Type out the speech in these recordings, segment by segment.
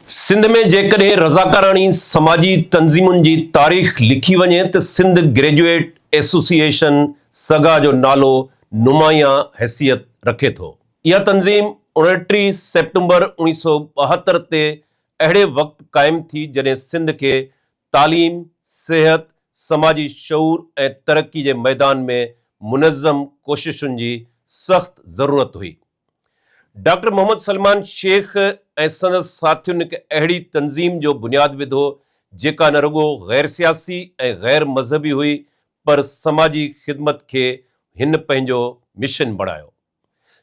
सिंध में जेकॾहिं रज़ाकाराणी समाजी तंज़ीमुनि जी तारीख़ लिखी वञे त सिंध ग्रेजुएट एसोसिएशन सगा जो नालो नुमाया हैसियत रखे थो। इहा तंज़ीम 29 सेप्टेम्बर 1972 ते अहिड़े वक़्तु क़ाइमु थी जॾहिं सिंध खे तालीम, सिहत, समाजी शऊर ऐं तरक़ी जे मैदान में मुनज़्ज़म कोशिशुनि जी सख़्त ज़रूरत हुई। डॉक्टर मोहम्मद सलमान शेख ऐं संदसि साथियुनि हिकु अहिड़ी तंज़ीम जो बुनियादु विधो जेका न रुॻो ग़ैर सियासी ऐं ग़ैर मज़हबी हुई पर समाजी ख़िदमत खे हिन पंहिंजो मिशन बणायो।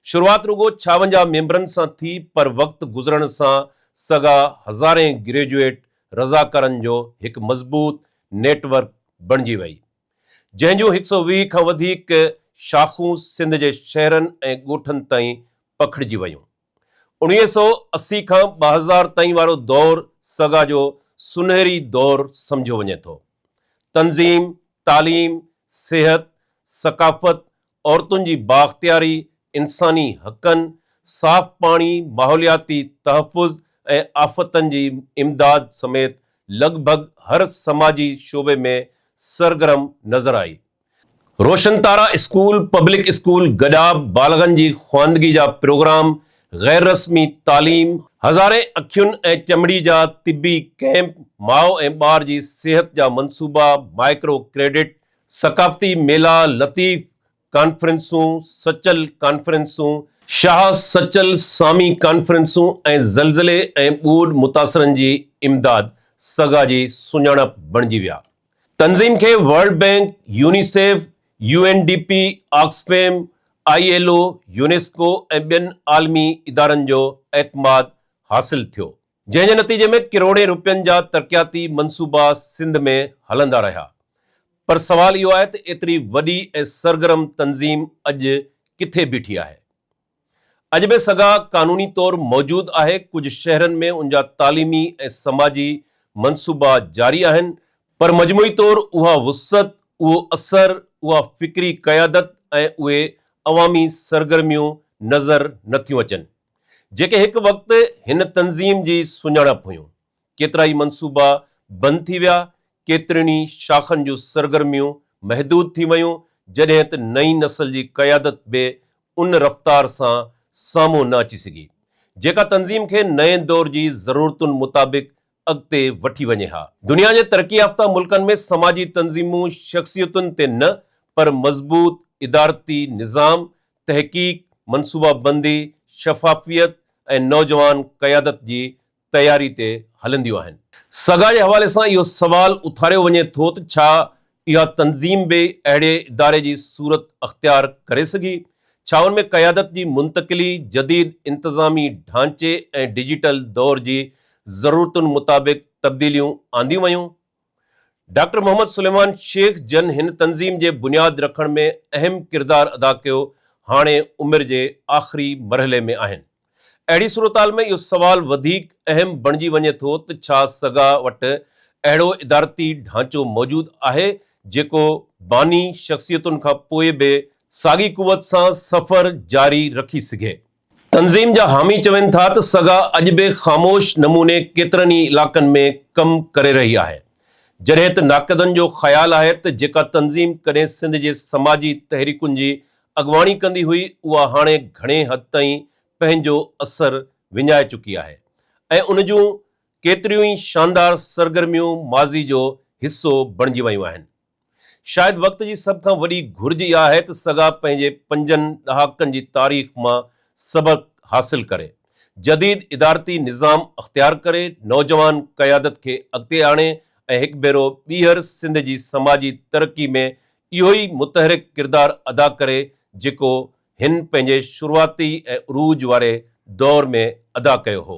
शुरूआति रुॻो 56 मेंबरनि सां थी पर वक़्तु गुज़रण सां सगा हज़ारें ग्रेजुएट रज़ाकारनि जो हिकु मज़बूत नेटवर्क बणिजी वई, जंहिंजूं 120 खां वधीक शाख़ूं सिंध जे शहरनि ऐं ॻोठनि ताईं पखिड़िजी वयूं। 1980 खां 2000 ताईं वारो दौरु सगा जो सुनहरी दौरु सम्झो वञे थो। तंज़ीम, तालीम, सिहत, सक़ाफ़त, औरतुनि जी बाख़्तियारी, इंसानी हक़नि, साफ़ पाणी, माहौलियाती तहफ़ुज़ ऐं आफ़तनि जी इमदाद समेत लॻभॻि हर समाजी शोबे में सरगर्म नज़र आई। रोशन तारा स्कूल, पब्लिक स्कूल, गॾा बालगनि जी ख़्वानदगी जा प्रोग्राम, ग़ैर रस्मी तालीम, हज़ारें अखियुनि ऐं चमड़ी जा तिबी कैंप, माउ ऐं ॿार जी सिहत जा मंसूबा, माइक्रो क्रेडिट, सक़ाफ़ती मेला, लतीफ़ कॉन्फ्रेंसूं, सचल कॉन्फ्रेंसूं, शाह सचल सामी कॉन्फ्रेंसूं ऐं ज़लज़ले ऐं ॿूॾ मुतासिरनि जी इमदाद सगा जी सुञाणप बणिजी विया। तंज़ीम खे world bank, UNICEF, UNDP, Oxfam, ILO, UNESCO ऐं ॿियनि आलमी इदारनि जो एतमाद हासिल थियो, जंहिं जे नतीजे में किरोड़े रुपयनि जा तरक़ियाती मंसूबा सिंध में हलंदा रहिया। पर सवाल इहो आहे त एतिरी वॾी ऐं सरगर्म तंज़ीम अॼु किथे बीठी आहे। अॼु बि सगा क़ानूनी तौरु मौजूदु आहे, कुझु शहरनि में उन जा तालीमी ऐं समाजी मंसूबा जारी आहिनि, पर मजमूई तौरु उहा वुसअत, उहो असर, उहा फ़िक्री क़यादत ऐं उहे अवामी सरगर्मियूं नज़र नथियूं अचनि जेके हिकु वक़्तु हिन तंज़ीम जी सुञाणप हुयूं। केतिरा ई मंसूबा बंदि थी विया, केतिरनि ई शाख़नि जूं सरगर्मियूं महदूद थी वयूं, जॾहिं त नई नस्ल जी क़यादत बि उन रफ़्तार सां साम्हूं न अची सघी जेका तंज़ीम खे नए दौर जी ज़रूरतुनि मुताबिक़ अॻिते वठी वञे हा। दुनिया जे तरक़ी याफ़्ता मुल्कनि में समाजी तंज़ीमूं शख़्सियतुनि ते न पर मज़बूत इदारती निज़ाम, तहक़ीक़, मनसूबाबंदी, शफ़ाफ़ियत ऐं नौजवान क़यादत जी तयारी ते हलंदियूं आहिनि। सगा जे हवाले सां इहो सवाल उथारियो वञे थो त छा इहा तंज़ीम बि अहिड़े इदारे जी सूरत अख़्तियार करे सघी? छा उन में क़यादत जी मुंतक़िली, जदीद इंतज़ामी ढांचे ऐं डिजिटल दौर जी ज़रूरतुनि मुताबिक़ तब्दीलियूं आंदियूं वयूं? डॉक्टर मोहम्मद सुलेमान शेख जन हिन तंज़ीम जे बुनियादु रखण में अहम किरदारु अदा कयो, हाणे उमिरि जे आख़िरी मरहले में आहिनि। अहिड़ी सूरताल में इहो सवाल वधीक अहम बणिजी वञे थो त छा सगा वटि अहिड़ो इदारती ढांचो मौजूदु आहे जेको बानी शख़्सियतुनि खां पोइ बि साॻी कुवत सां सफ़र जारी रखी सघे। तंज़ीम जा हामी चवनि था त सगा अॼु बि ख़ामोश नमूने केतिरनि ई इलाक़नि में कमु करे रही आहे, जॾहिं त नाक़दनि जो ख़्यालु आहे त जेका तंज़ीम कॾहिं सिंध जे समाजी तहरीकुनि जी अॻुवाणी कंदी हुई उहा हाणे घणे हद ताईं पंहिंजो असरु विञाए चुकी आहे ऐं उन जूं केतिरियूं ई शानदार सरगर्मियूं माज़ी जो हिसो बणिजी वयूं आहिनि। शायदि वक़्त जी सभ खां वॾी घुर्ज इहा आहे त सगा पंहिंजे 5 ॾहाकनि जी तारीख़ मां सबक़ हासिल करे, जदीद इदारती निज़ाम अख़्तियार करे, नौजवान क़यादत खे अॻिते आणे ऐं हिकु भेरो ॿीहर सिंध जी समाजी तरक़ी में इहो ई मुतहरिक किरदारु अदा करे जेको हिन पंहिंजे शुरूआती ऐं उरूज वारे दौर में अदा कयो हो।